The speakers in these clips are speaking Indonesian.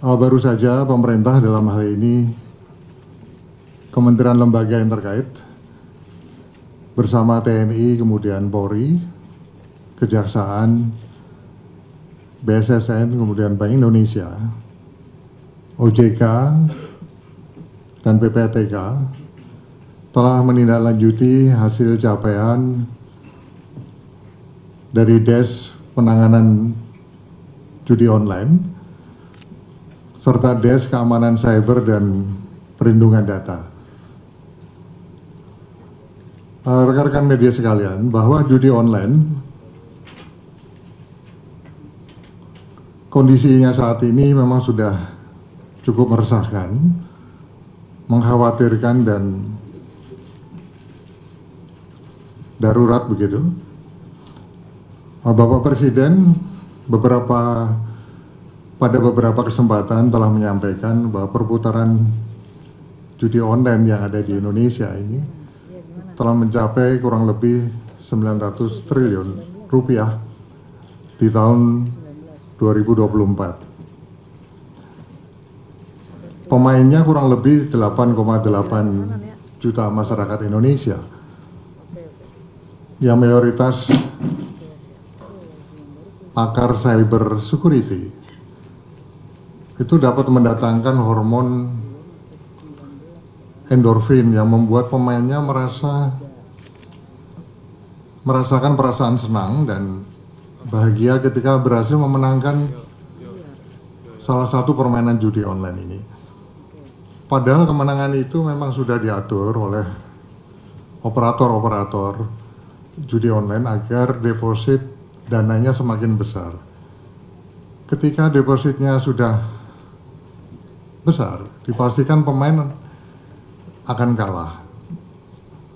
Baru saja pemerintah dalam hal ini kementerian lembaga yang terkait bersama TNI, kemudian Polri, Kejaksaan, BSSN, kemudian Bank Indonesia, OJK, dan PPATK telah menindaklanjuti hasil capaian dari Des Penanganan Judi Online serta Des Keamanan Cyber dan Perlindungan Data. Rekan-rekan media sekalian, bahwa judi online kondisinya saat ini memang sudah cukup meresahkan, mengkhawatirkan, dan darurat begitu. Bapak Presiden pada beberapa kesempatan telah menyampaikan bahwa perputaran judi online yang ada di Indonesia ini telah mencapai kurang lebih 900 triliun rupiah di tahun 2024. Pemainnya kurang lebih 8,8 juta masyarakat Indonesia yang mayoritas pakar cyber security. Itu dapat mendatangkan hormon endorfin yang membuat pemainnya merasakan perasaan senang dan bahagia ketika berhasil memenangkan salah satu permainan judi online ini. Padahal kemenangan itu memang sudah diatur oleh operator-operator judi online agar deposit dananya semakin besar. Ketika depositnya sudah besar, dipastikan pemain akan kalah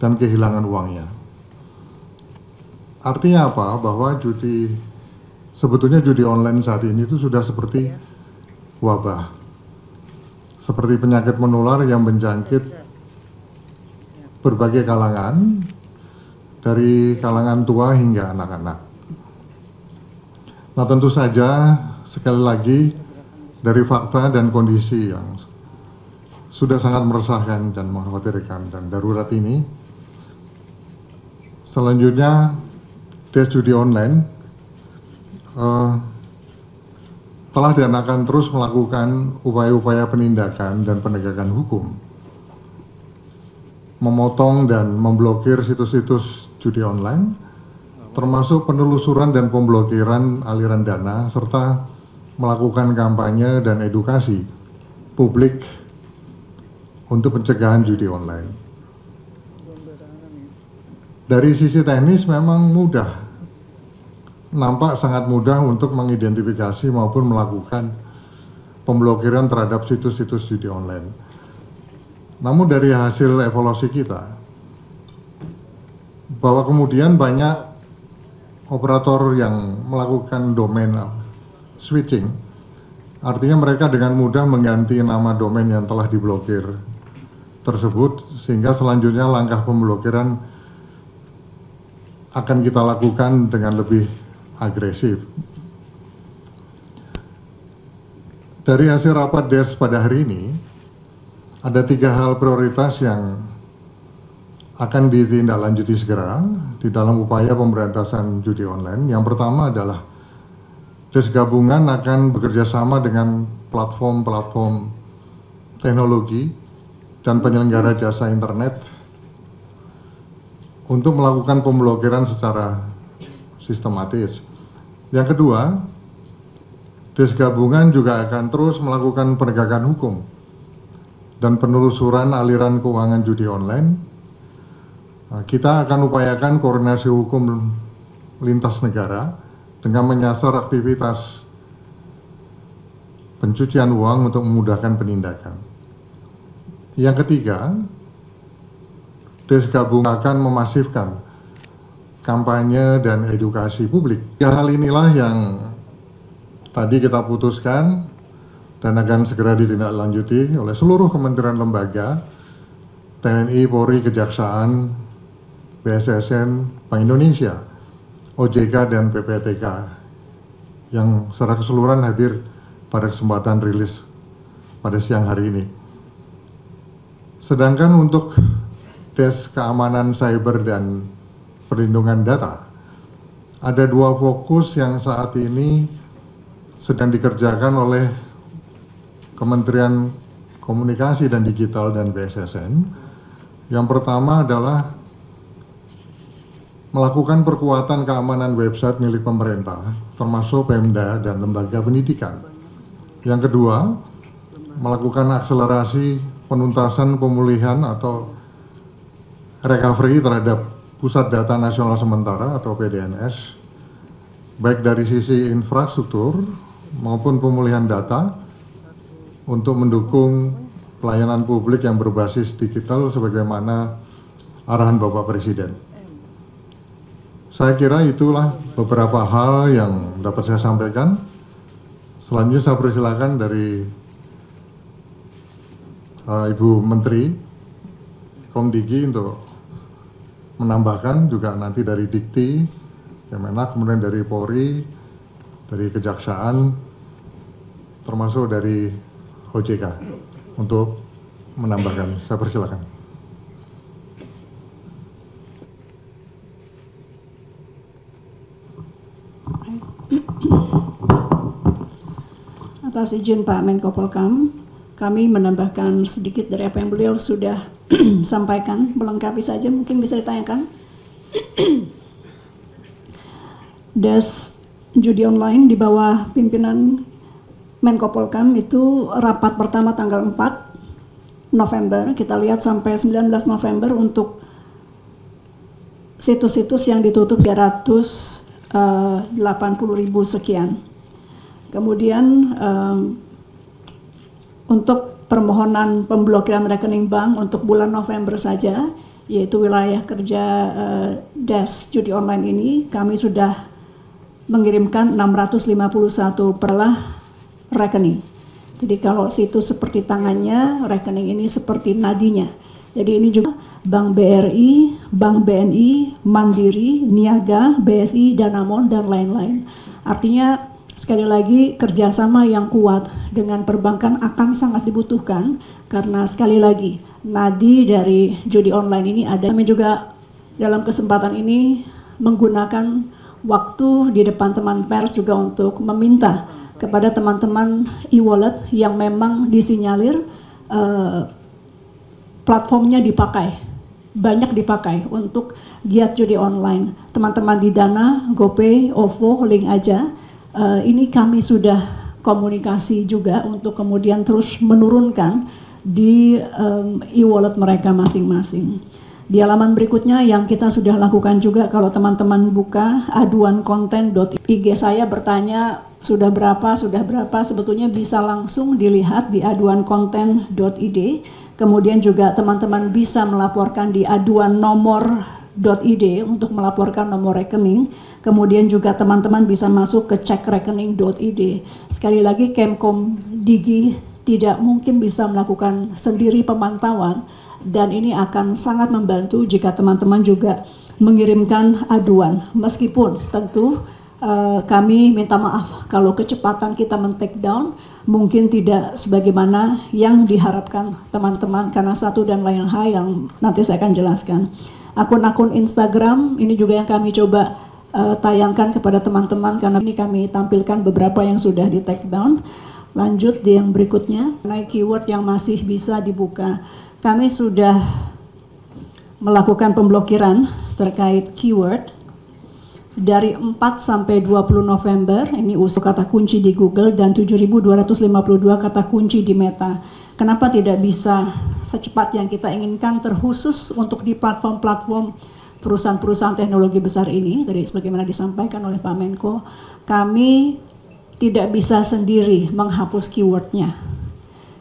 dan kehilangan uangnya. Artinya apa? Bahwa sebetulnya judi online saat ini itu sudah seperti wabah, seperti penyakit menular yang menjangkit berbagai kalangan, dari kalangan tua hingga anak-anak. Nah, tentu saja sekali lagi dari fakta dan kondisi yang sudah sangat meresahkan dan mengkhawatirkan dan darurat ini, selanjutnya Des judi online telah dan akan terus melakukan upaya-upaya penindakan dan penegakan hukum, memotong dan memblokir situs-situs judi online, termasuk penelusuran dan pemblokiran aliran dana, serta melakukan kampanye dan edukasi publik untuk pencegahan judi online. Dari sisi teknis memang mudah, nampak sangat mudah untuk mengidentifikasi maupun melakukan pemblokiran terhadap situs-situs judi online. Namun dari hasil evaluasi kita, bahwa kemudian banyak operator yang melakukan domain switching, artinya mereka dengan mudah mengganti nama domain yang telah diblokir tersebut, sehingga selanjutnya langkah pemblokiran akan kita lakukan dengan lebih agresif. Dari hasil rapat Des pada hari ini, ada 3 hal prioritas yang akan ditindaklanjuti segera di dalam upaya pemberantasan judi online. Yang pertama adalah Des gabungan akan bekerja sama dengan platform-platform teknologi dan penyelenggara jasa internet untuk melakukan pemblokiran secara sistematis. Yang kedua, Des gabungan juga akan terus melakukan penegakan hukum dan penelusuran aliran keuangan judi online. Kita akan upayakan koordinasi hukum lintas negara dengan menyasar aktivitas pencucian uang untuk memudahkan penindakan. Yang ketiga, Des gabungan akan memasifkan kampanye dan edukasi publik. Hal inilah yang tadi kita putuskan dan akan segera ditindaklanjuti oleh seluruh kementerian lembaga, TNI, Polri, Kejaksaan, BSSN, Bank Indonesia, OJK, dan PPATK yang secara keseluruhan hadir pada kesempatan rilis pada siang hari ini. Sedangkan untuk Desk Keamanan Cyber dan Perlindungan Data, ada 2 fokus yang saat ini sedang dikerjakan oleh Kementerian Komunikasi dan Digital dan BSSN. Yang pertama adalah melakukan perkuatan keamanan website milik pemerintah, termasuk Pemda dan lembaga pendidikan. Yang kedua, melakukan akselerasi penuntasan pemulihan atau recovery terhadap Pusat Data Nasional Sementara atau PDNS, baik dari sisi infrastruktur maupun pemulihan data untuk mendukung pelayanan publik yang berbasis digital sebagaimana arahan Bapak Presiden. Saya kira itulah beberapa hal yang dapat saya sampaikan. Selanjutnya saya persilakan dari Ibu Menteri Komdigi untuk menambahkan, juga nanti dari Dikti, Kemenak, kemudian dari Polri, dari Kejaksaan, termasuk dari OJK untuk menambahkan. Saya persilakan. Atas izin Pak Menko Polkam, kami menambahkan sedikit dari apa yang beliau sudah sampaikan, melengkapi saja, mungkin bisa ditanyakan. Desk Judi Online di bawah pimpinan Menko Polkam itu rapat pertama tanggal 4 November, kita lihat sampai 19 November untuk situs-situs yang ditutup 380.000 sekian. Kemudian untuk permohonan pemblokiran rekening bank untuk bulan November saja, yaitu wilayah kerja Desk Judi Online ini, kami sudah mengirimkan 651 perlah rekening. Jadi kalau situs seperti tangannya, rekening ini seperti nadinya. Jadi ini juga Bank BRI, Bank BNI, Mandiri, Niaga, BSI, Danamon, dan lain-lain. Artinya sekali lagi kerjasama yang kuat dengan perbankan akan sangat dibutuhkan, karena sekali lagi nadi dari judi online ini ada. Kami juga dalam kesempatan ini menggunakan waktu di depan teman pers juga untuk meminta kepada teman-teman e-wallet yang memang disinyalir platformnya dipakai, banyak dipakai untuk giat judi online. Teman-teman di Dana, GoPay, OVO, link aja. Ini kami sudah komunikasi juga untuk kemudian terus menurunkan di e-wallet mereka masing-masing. Di halaman berikutnya yang kita sudah lakukan juga, kalau teman-teman buka aduankonten.ig, saya bertanya sudah berapa, sebetulnya bisa langsung dilihat di aduankonten.id. Kemudian juga teman-teman bisa melaporkan di aduannomor.id untuk melaporkan nomor rekening. Kemudian juga teman-teman bisa masuk ke cekrekening.id. Sekali lagi Kemkom Digi tidak mungkin bisa melakukan sendiri pemantauan, dan ini akan sangat membantu jika teman-teman juga mengirimkan aduan. Meskipun tentu kami minta maaf kalau kecepatan kita men-take down mungkin tidak sebagaimana yang diharapkan teman-teman, karena satu dan lain hal yang nanti saya akan jelaskan. Akun-akun Instagram ini juga yang kami coba tayangkan kepada teman-teman, karena ini kami tampilkan beberapa yang sudah di take down. Lanjut di yang berikutnya, naik keyword yang masih bisa dibuka. Kami sudah melakukan pemblokiran terkait keyword dari 4 sampai 20 November, ini usul kata kunci di Google, dan 7.252 kata kunci di Meta. Kenapa tidak bisa secepat yang kita inginkan, terkhusus untuk di platform-platform perusahaan-perusahaan teknologi besar ini, tadi sebagaimana disampaikan oleh Pak Menko, kami tidak bisa sendiri menghapus keywordnya.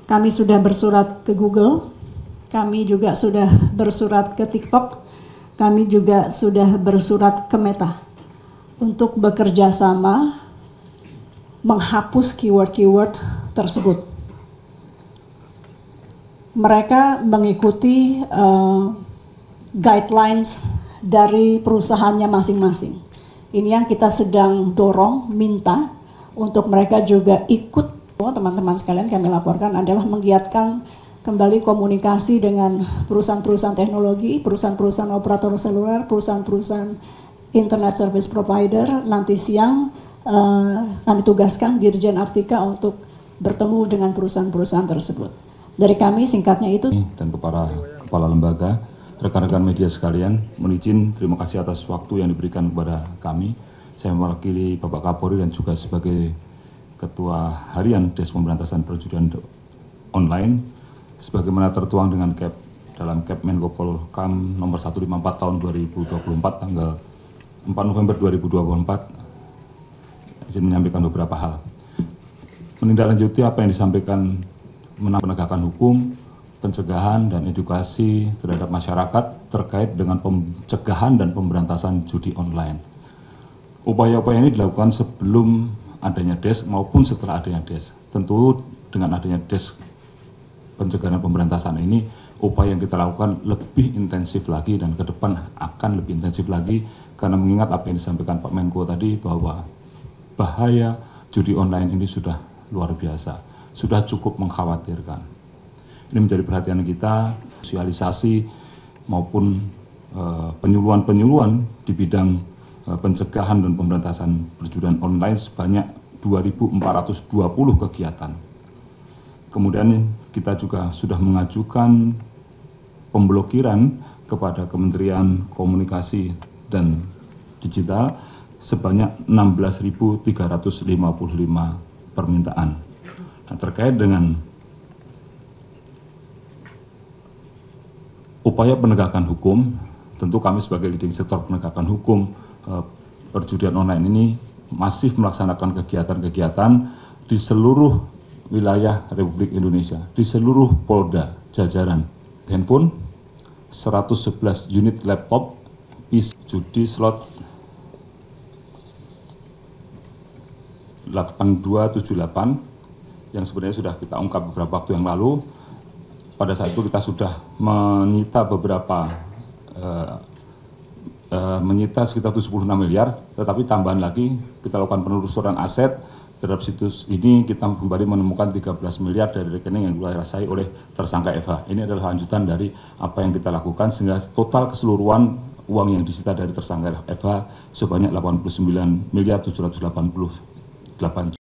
Kami sudah bersurat ke Google, kami juga sudah bersurat ke TikTok, kami juga sudah bersurat ke Meta untuk bekerja sama menghapus keyword-keyword tersebut. Mereka mengikuti guidelines dari perusahaannya masing-masing. Ini yang kita sedang dorong, minta untuk mereka juga ikut Teman-teman sekalian, kami laporkan adalah menggiatkan kembali komunikasi dengan perusahaan-perusahaan teknologi, perusahaan-perusahaan operator seluler, perusahaan-perusahaan internet service provider. Nanti siang kami tugaskan Dirjen Aptika untuk bertemu dengan perusahaan-perusahaan tersebut. Dari kami singkatnya itu. Dan kepada kepala lembaga, rekan-rekan media sekalian, mohon izin terima kasih atas waktu yang diberikan kepada kami. Saya mewakili Bapak Kapolri dan juga sebagai Ketua Harian Des Pemberantasan Perjudian Online, sebagaimana tertuang dengan dalam Kep Menko Polhukam nomor 154 tahun 2024 tanggal 4 November 2024, izin menyampaikan beberapa hal. Menindaklanjuti apa yang disampaikan penegakan hukum, pencegahan dan edukasi terhadap masyarakat terkait dengan pencegahan dan pemberantasan judi online. Upaya-upaya ini dilakukan sebelum adanya DES maupun setelah adanya DES. Tentu dengan adanya DES pencegahan dan pemberantasan ini, upaya yang kita lakukan lebih intensif lagi dan ke depan akan lebih intensif lagi, karena mengingat apa yang disampaikan Pak Menko tadi bahwa bahaya judi online ini sudah luar biasa, sudah cukup mengkhawatirkan. Ini menjadi perhatian kita, sosialisasi maupun penyuluhan-penyuluhan di bidang pencegahan dan pemberantasan perjudian online sebanyak 2.420 kegiatan. Kemudian kita juga sudah mengajukan pemblokiran kepada Kementerian Komunikasi dan Digital sebanyak 16.355 permintaan. Nah, terkait dengan upaya penegakan hukum, tentu kami sebagai leading sektor penegakan hukum perjudian online ini masif melaksanakan kegiatan-kegiatan di seluruh wilayah Republik Indonesia, di seluruh Polda jajaran. Handphone, 111 unit laptop, PC, judi slot 8278 yang sebenarnya sudah kita ungkap beberapa waktu yang lalu. Pada saat itu kita sudah menyita menyita sekitar 76 miliar, tetapi tambahan lagi kita lakukan penelusuran aset terhadap situs ini, kita kembali menemukan 13 miliar dari rekening yang dirasai oleh tersangka FH. Ini adalah lanjutan dari apa yang kita lakukan, sehingga total keseluruhan uang yang disita dari tersangka FH sebanyak 89 miliar 788